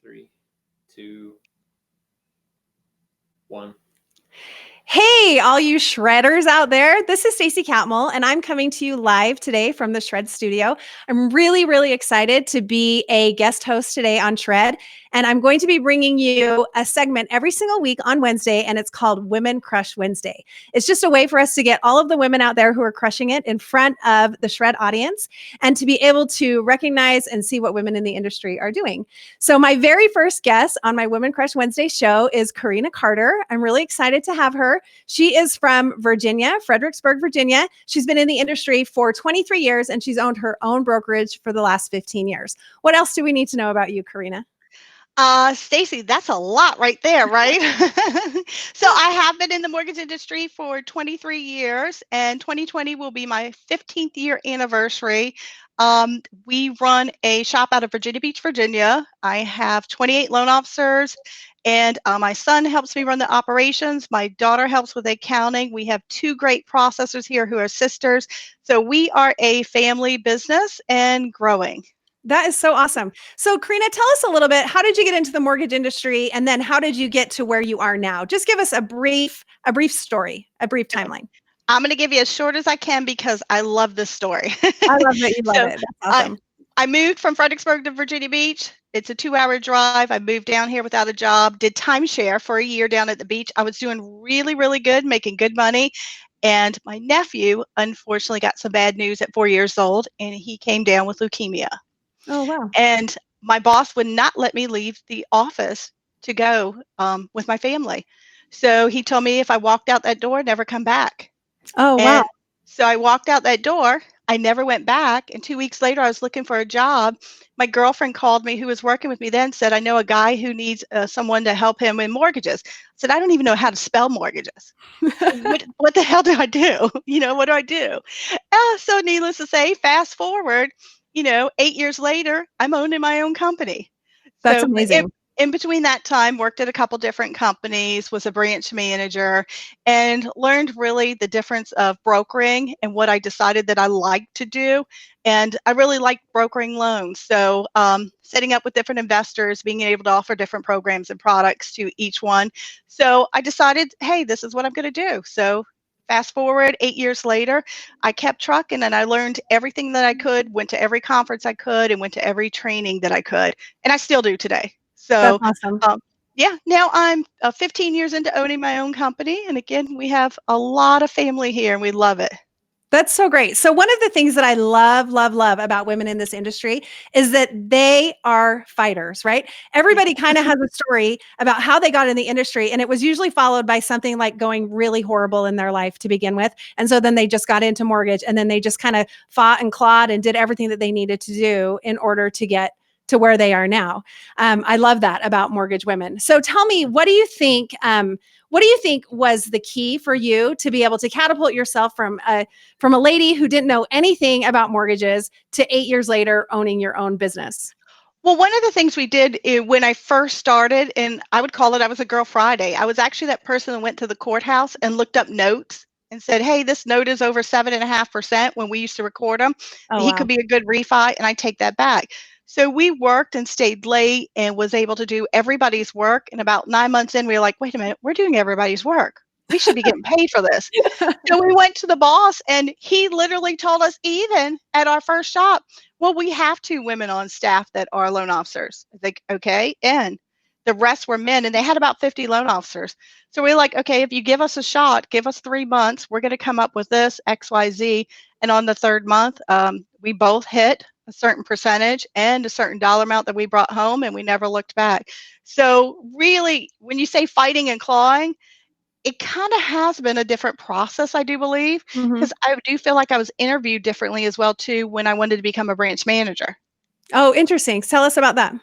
3, 2, 1. Hey, all you shredders out there. This is Stacy Catmull, and I'm coming to you live today from the Shred Studio. I'm really, really excited to be a guest host today on Shred, and I'm going to be bringing you a segment every single week on Wednesday, and it's called Women Crush Wednesday. It's just a way for us to get all of the women out there who are crushing it in front of the Shred audience and to be able to recognize and see what women in the industry are doing. So my very first guest on my Women Crush Wednesday show is Corrina Carter. I'm really excited to have her. She is from Virginia, Fredericksburg, Virginia. She's been in the industry for 23 years and she's owned her own brokerage for the last 15 years. What else do we need to know about you, Corrina? Stacy, that's a lot right there, right? So I have been in the mortgage industry for 23 years, and 2020 will be my 15th year anniversary. We run a shop out of Virginia Beach, Virginia. I have 28 loan officers, and my son helps me run the operations. My daughter helps with accounting. We have 2 great processors here who are sisters. So we are a family business and growing. That is so awesome. So, Corrina, tell us a little bit. How did you get into the mortgage industry, and then how did you get to where you are now? Just give us a brief story, a brief timeline. I'm going to give you as short as I can because I love this story. I love that you love it. That's awesome. I moved from Fredericksburg to Virginia Beach. It's a 2-hour drive. I moved down here without a job, did timeshare for a year down at the beach. I was doing really, really good, making good money. And my nephew, unfortunately, got some bad news at 4 years old, and he came down with leukemia. Oh, wow. And my boss would not let me leave the office to go with my family. So he told me if I walked out that door, never come back. Oh, wow. And so I walked out that door. I never went back. And 2 weeks later, I was looking for a job. My girlfriend called me, who was working with me then, said, I know a guy who needs someone to help him in mortgages. I said, I don't even know how to spell mortgages. What the hell do I do? What do I do? So needless to say, fast forward, 8 years later, I'm owning my own company. That's amazing. In between that time, worked at a couple different companies, was a branch manager, and learned really the difference of brokering and what I decided that I liked to do. And I really liked brokering loans. So setting up with different investors, being able to offer different programs and products to each one. So I decided, hey, this is what I'm going to do. So fast forward 8 years later, I kept trucking and I learned everything that I could, went to every conference I could, and went to every training that I could. And I still do today. So that's awesome. Now I'm 15 years into owning my own company. And again, we have a lot of family here and we love it. That's so great. So one of the things that I love about women in this industry is that they are fighters, right? Everybody kind of has a story about how they got in the industry, and it was usually followed by something like going really horrible in their life to begin with. And so then they just got into mortgage, and then they just kind of fought and clawed and did everything that they needed to do in order to get to where they are now. I love that about mortgage women. So tell me, what do you think was the key for you to be able to catapult yourself from a lady who didn't know anything about mortgages to 8 years later owning your own business? Well, one of the things we did when I first started, and I would call it, I was a Girl Friday. I was actually that person that went to the courthouse and looked up notes and said, hey, this note is over 7.5% when we used to record them. Oh, he wow. could be a good refi, and I take that back. So we worked and stayed late and was able to do everybody's work. And about 9 months in, we were like, wait a minute, we're doing everybody's work. We should be getting paid for this. So we went to the boss, and he literally told us, even at our first shop, well, we have 2 women on staff that are loan officers. I think, okay. And the rest were men, and they had about 50 loan officers. So we're like, okay, if you give us a shot, give us 3 months, we're going to come up with this X, Y, Z. And on the 3rd month, we both hit a certain percentage and a certain dollar amount that we brought home, and we never looked back. So really, when you say fighting and clawing, it kind of has been a different process, I do believe, because I do feel like I was interviewed differently as well, too, when I wanted to become a branch manager. Oh, interesting. Tell us about that.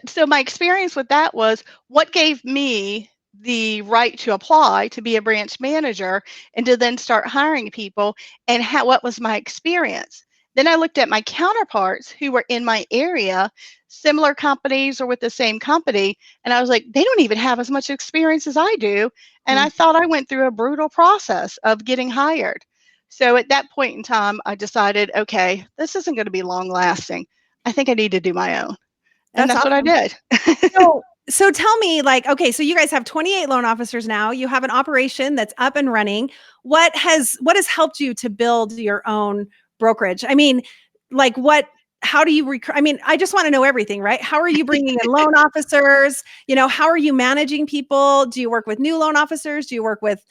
So my experience with that was what gave me the right to apply to be a branch manager and to then start hiring people, and what was my experience. Then I looked at my counterparts who were in my area, similar companies or with the same company, and I was like, they don't even have as much experience as I do. And I thought I went through a brutal process of getting hired. So at that point in time, I decided, okay, this isn't going to be long lasting. I think I need to do my own. And That's that's what I awesome. did. So tell me, like, okay, so you guys have 28 loan officers now. You have an operation that's up and running. What has helped you to build your own brokerage? I mean, like what how do you recruit? I mean, I just want to know everything, right? How are you bringing in loan officers? How are you managing people? Do you work with new loan officers? Do you work with,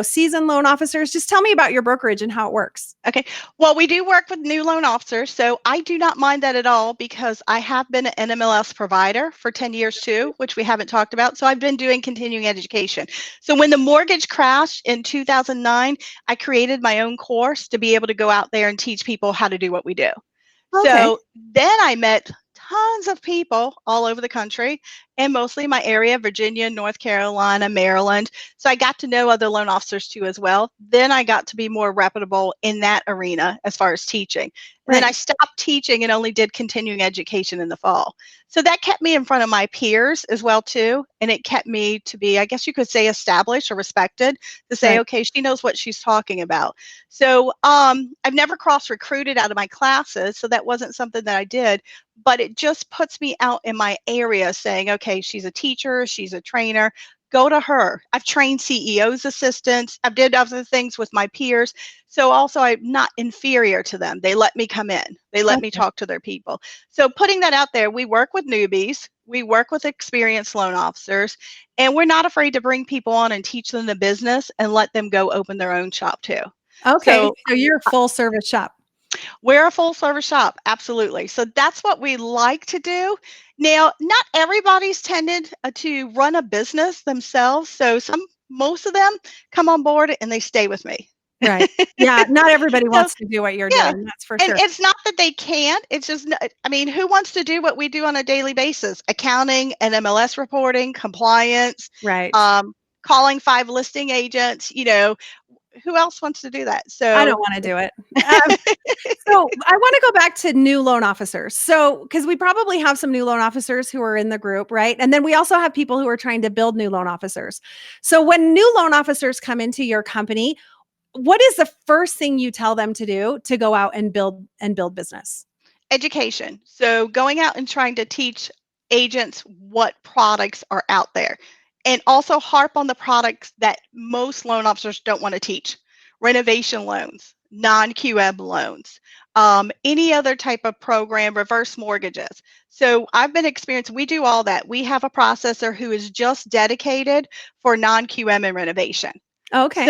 seasoned loan officers? Just tell me about your brokerage and how it works. Okay. Well, we do work with new loan officers, so I do not mind that at all because I have been an NMLS provider for 10 years too, which we haven't talked about. So I've been doing continuing education. So when the mortgage crashed in 2009, I created my own course to be able to go out there and teach people how to do what we do. Okay. So then I met tons of people all over the country and mostly my area, Virginia, North Carolina, Maryland. So I got to know other loan officers too as well. Then I got to be more reputable in that arena as far as teaching. And then I Right. stopped teaching and only did continuing education in the fall. So that kept me in front of my peers as well too. And it kept me to be, I guess you could say, established or respected to say, Right. okay, she knows what she's talking about. So I've never cross recruited out of my classes. So that wasn't something that I did, but it just puts me out in my area saying, okay, she's a teacher, she's a trainer, go to her. I've trained CEOs assistants, I've did other things with my peers. So also I'm not inferior to them. They let me come in. They let me Okay. talk to their people. So putting that out there, we work with newbies, we work with experienced loan officers, and we're not afraid to bring people on and teach them the business and let them go open their own shop too. Okay. So So you're a full service shop. we're a full service shop, absolutely. So that's what we like to do. Now, not everybody's tended to run a business themselves. So most of them come on board and they stay with me. Right. Yeah. Not everybody So wants to do what you're yeah, doing. That's for and sure. it's not that they can't. It's just, I mean, who wants to do what we do on a daily basis? Accounting and MLS reporting, compliance, Right. um, calling 5 listing agents. Who else wants to do that? I don't So want to do it. Um, So I want to go back to new loan officers. So, because we probably have some new loan officers who are in the group, right? And then we also have people who are trying to build new loan officers. So, when new loan officers come into your company, what is the first thing you tell them to do to go out and build business? education. So going out and trying to teach agents what products are out there and also harp on the products that most loan officers don't want to teach. Renovation loans, non-QM loans, any other type of program, reverse mortgages. So I've been experienced, we do all that. We have a processor who is just dedicated for non-QM and renovation. Oh, okay.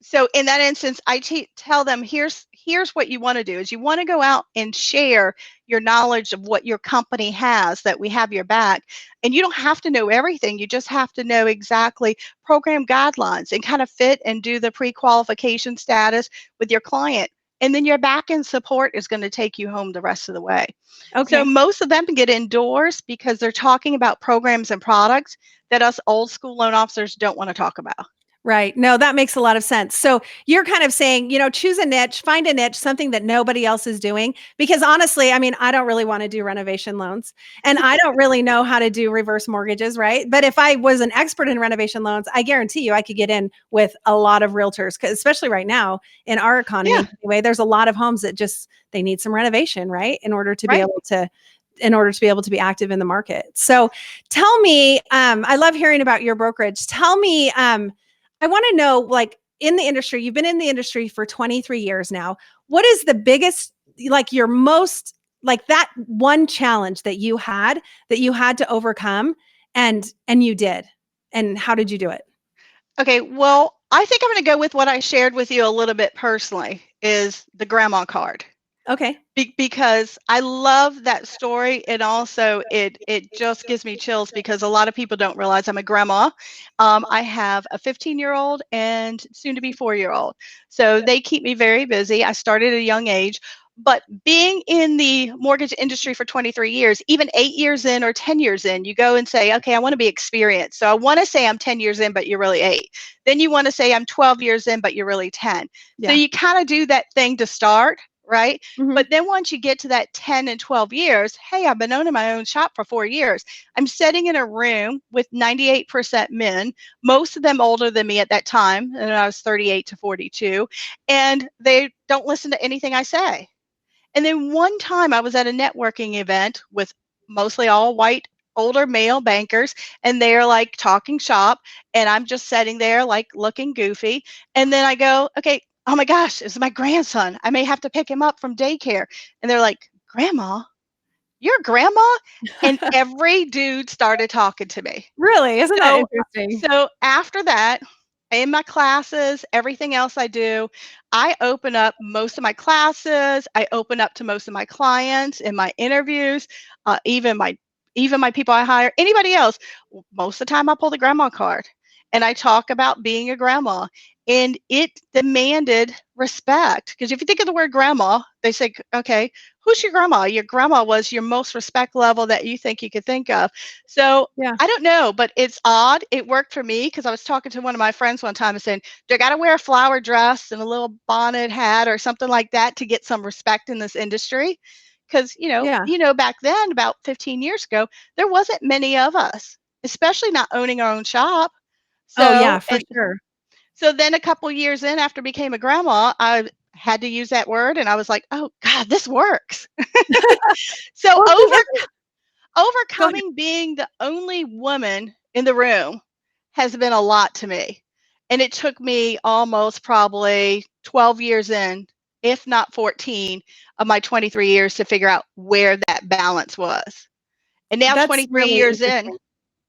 So in that instance, I tell them, here's what you want to do is you want to go out and share your knowledge of what your company has, that we have your back. And you don't have to know everything. You just have to know exactly program guidelines and kind of fit and do the pre-qualification status with your client. And then your back end support is going to take you home the rest of the way. So Okay. most of them get indoors because they're talking about programs and products that us old school loan officers don't want to talk about. Right. No, that makes a lot of sense. So you're kind of saying, choose a niche, find a niche, something that nobody else is doing. Because honestly, I mean, I don't really want to do renovation loans and I don't really know how to do reverse mortgages. Right. But if I was an expert in renovation loans, I guarantee you I could get in with a lot of realtors, especially right now in our Yeah, economy. Anyway, there's a lot of homes that they need some renovation, right. right. In order to be able to be active in the market. So tell me, I love hearing about your brokerage. Tell me, I want to know, like in the industry, you've been in the industry for 23 years now. What is the biggest, like your most, like that one challenge that you had to overcome and you did? And how did you do it? Okay, well, I think I'm going to go with what I shared with you a little bit personally is the grandma card. Okay. Because I love that story, and also it just gives me chills because a lot of people don't realize I'm a grandma. I have a 15-year-old and soon to be 4-year-old, so they keep me very busy. I started at a young age, but being in the mortgage industry for 23 years, even 8 years in or 10 years in, you go and say, okay, I want to be experienced. So I want to say I'm 10 years in, but you're really 8. Then you want to say I'm 12 years in, but you're really 10. So Yeah. you kind of do that thing to start, right? Hmm. But then once you get to that 10 and 12 years, hey, I've been owning my own shop for 4 years. I'm sitting in a room with 98% men, most of them older than me at that time, and I was 38 to 42, and they don't listen to anything I say. And then one time I was at a networking event with mostly all white older male bankers, and they're like talking shop, and I'm just sitting there like looking goofy. And then I go, okay, oh my gosh, this is my grandson. I may have to pick him up from daycare. And they're like, Grandma, your grandma? And every dude started talking to me. Really? Isn't that So interesting? so after that, in my classes, everything else I do, I open up most of my classes, I open up to most of my clients in my interviews, even my people I hire, anybody else. Most of the time I pull the grandma card and I talk about being a grandma. And it demanded respect. Because if you think of the word grandma, they say, okay, who's your grandma? Your grandma was your most respect level that you think you could think of. So Yeah. I don't know, but it's odd. It worked for me because I was talking to one of my friends one time and saying, do I got to wear a flower dress and a little bonnet hat or something like that to get some respect in this industry? Because, Yeah. back then, about 15 years ago, there wasn't many of us, especially not owning our own shop. Oh, yeah, So, for and sure. so then a couple years in after I became a grandma, I had to use that word and I was like, oh God, this works. So Well, because go ahead. overcoming being the only woman in the room has been a lot to me. And it took me almost probably 12 years in, if not 14 of my 23 years to figure out where that balance was. And now That's 23 really years in, interesting.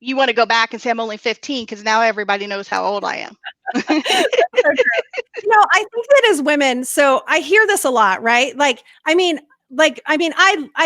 you want to go back and say I'm only 15 because now everybody knows how old I am. So true. I think that as women, so I hear this a lot, right? I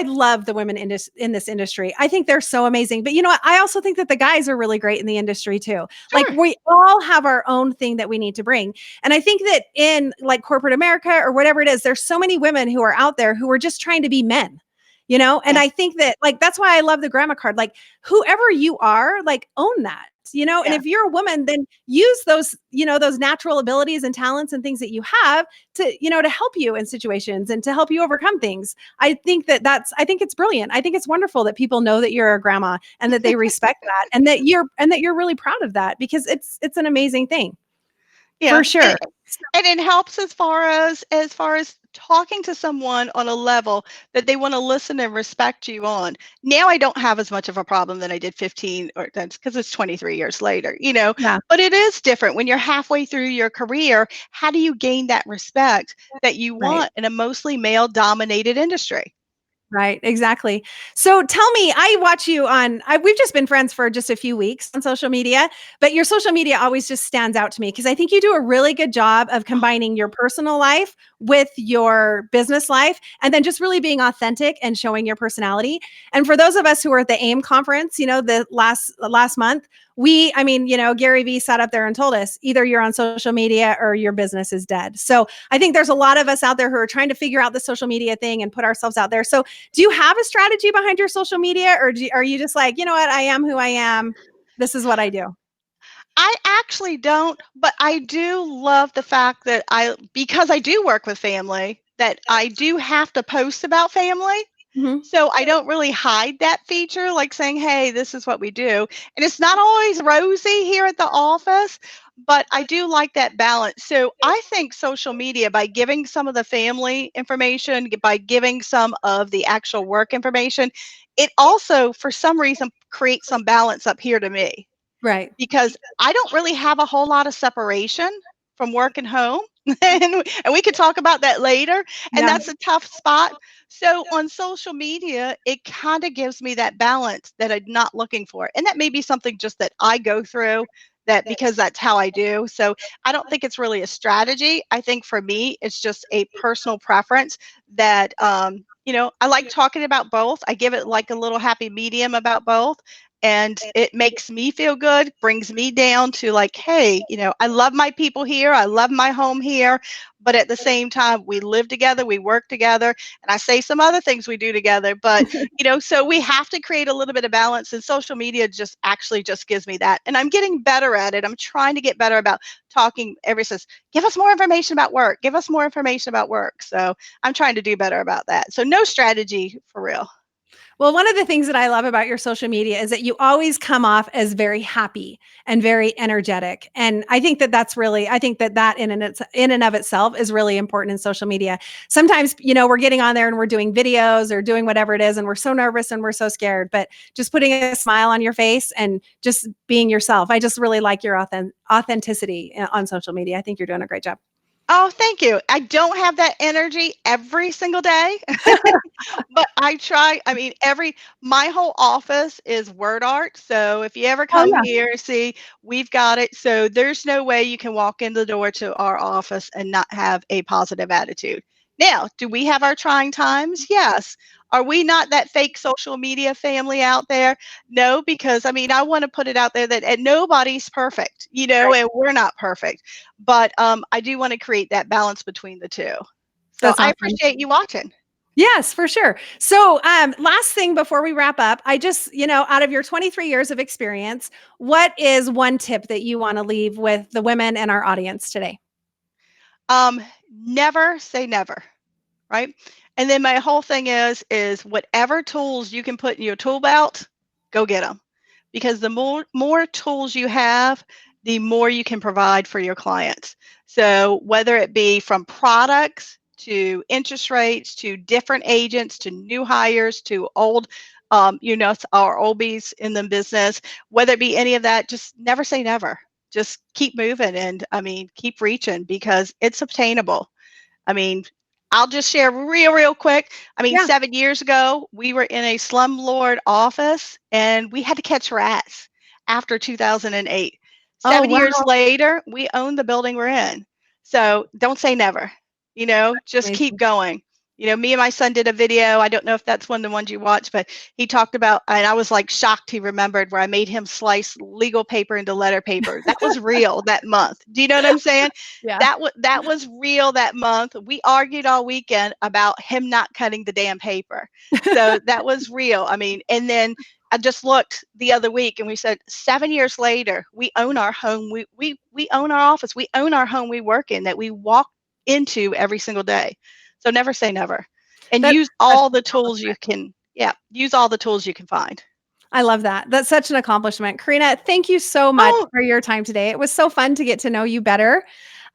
love the women in this industry. I think they're so amazing. But you know what? I also think that the guys are really great in the industry too. Like Sure. we all have our own thing that we need to bring. And I think that in like corporate America or whatever it is, there's so many women who are out there who are just trying to be men. And Yeah. I think that like that's why I love the grandma card. Like whoever you are, like own that. And Yeah. if you're a woman, then use those natural abilities and talents and things that you have to help you in situations and to help you overcome things. I think it's brilliant. I think it's wonderful that people know that you're a grandma and that they respect that and that you're really proud of that because it's an amazing thing Yeah. for sure. And it helps as far as talking to someone on a level that they want to listen and respect you on. Now I don't have as much of a problem than I did 15 or that's because it's 23 years later. Yeah. But it is different when you're halfway through your career. How do you gain that respect that you Right. want in a mostly male dominated industry? Right, exactly. So tell me, we've just been friends for just a few weeks on social media, but your social media always just stands out to me because I think you do a really good job of combining your personal life with your business life and then just really being authentic and showing your personality. And for those of us who were at the AIM conference, the last month, Gary Vee sat up there and told us either you're on social media or your business is dead. So I think there's a lot of us out there who are trying to figure out the social media thing and put ourselves out there. So do you have a strategy behind your social media or are you just like, you know what, I am who I am. This is what I do. I actually don't, but I do love the fact that because I do work with family, that I do have to post about family. Mhm. So I don't really hide that feature, like saying, hey, this is what we do. And it's not always rosy here at the office, but I do like that balance. So I think social media, by giving some of the family information, by giving some of the actual work information, it also, for some reason, creates some balance up here to me Right. because I don't really have a whole lot of separation from work and home. and we could talk about that later. And Yeah. that's a tough spot. So on social media, it kind of gives me that balance that I'm not looking for. And that may be something just that I go through that because that's how I do. So I don't think it's really a strategy. I think for me, it's just a personal preference that, I like talking about both. I give it like a little happy medium about both and it makes me feel good, brings me down to like, hey, I love my people here, I love my home here, but at the same time we live together, we work together, and I say some other things we do together, but so we have to create a little bit of balance, and social media just gives me that, and I'm getting better at it. I'm trying to get better about talking. Ever since, give us more information about work, give us more information about work. So I'm trying to do better about that. So no strategy for real. Well, one of the things that I love about your social media is that you always come off as very happy and very energetic. And I think that I think that in and of itself is really important in social media. Sometimes, we're getting on there and we're doing videos or doing whatever it is, and we're so nervous and we're so scared, but just putting a smile on your face and just being yourself. I just really like your authenticity on social media. I think you're doing a great job. Oh, thank you. I don't have that energy every single day, but I try. I mean, my whole office is word art. So if you ever Oh, come yeah. here, see, we've got it. So there's no way you can walk in the door to our office and not have a positive attitude. Now, do we have our trying times? Yes. Are we not that fake social media family out there? No, because I mean, I want to put it out there that nobody's perfect, Right. and we're not perfect. But I do want to create that balance between the two. So That's I awesome. appreciate you watching. Yes, for sure. So, last thing before we wrap up, I just, out of your 23 years of experience, what is one tip that you want to leave with the women in our audience today? Never say never, right? And then my whole thing is whatever tools you can put in your tool belt, go get them. Because the more tools you have, the more you can provide for your clients. So whether it be from products to interest rates to different agents to new hires to old, our oldies in the business, whether it be any of that, just never say never. Just keep moving and I mean, keep reaching because it's obtainable. I mean, I'll just share real quick. I mean, Yeah. 7 years ago, we were in a slumlord office and we had to catch rats after 2008. Oh, 7 years wow. later, we own the building we're in. So don't say never, just keep Amazing. going. Me and my son did a video. I don't know if that's one of the ones you watched, but he talked about, and I was like shocked he remembered where I made him slice legal paper into letter paper. That was real that month. Do you know what I'm saying? Yeah. That was real that month. We argued all weekend about him not cutting the damn paper. So that was real. I mean, and then I just looked the other week and we said 7 years later, we own our home. We own our office. We own our home we work in that we walk into every single day. So never say never. And That's use such all an the tools you accomplishment. can, yeah, use all the tools you can find. I love that. That's such an accomplishment. Karina, thank you so much Oh, for your time today. It was so fun to get to know you better.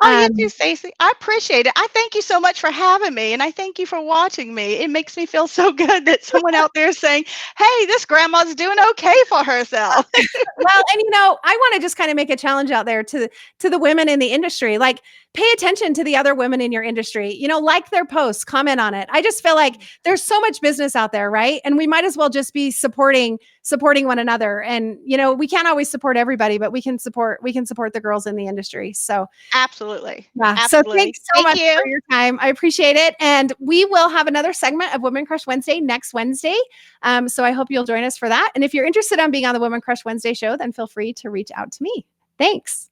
Oh, you too, Um, Stacy. I appreciate it. I thank you so much for having me, and I thank you for watching me. It makes me feel so good that someone out there is saying, "Hey, this grandma's doing okay for herself." Well, and I want to just kind of make a challenge out there to the women in the industry. Like, pay attention to the other women in your industry. Like their posts, comment on it. I just feel like there's so much business out there, right? And we might as well just be supporting one another. And we can't always support everybody, but we can support the girls in the industry. So Absolutely. yeah. So Absolutely. thanks so Thank much for you. your time. I appreciate it. And we will have another segment of Women Crush Wednesday next Wednesday. So I hope you'll join us for that. And if you're interested in being on the Women Crush Wednesday show, then feel free to reach out to me. Thanks.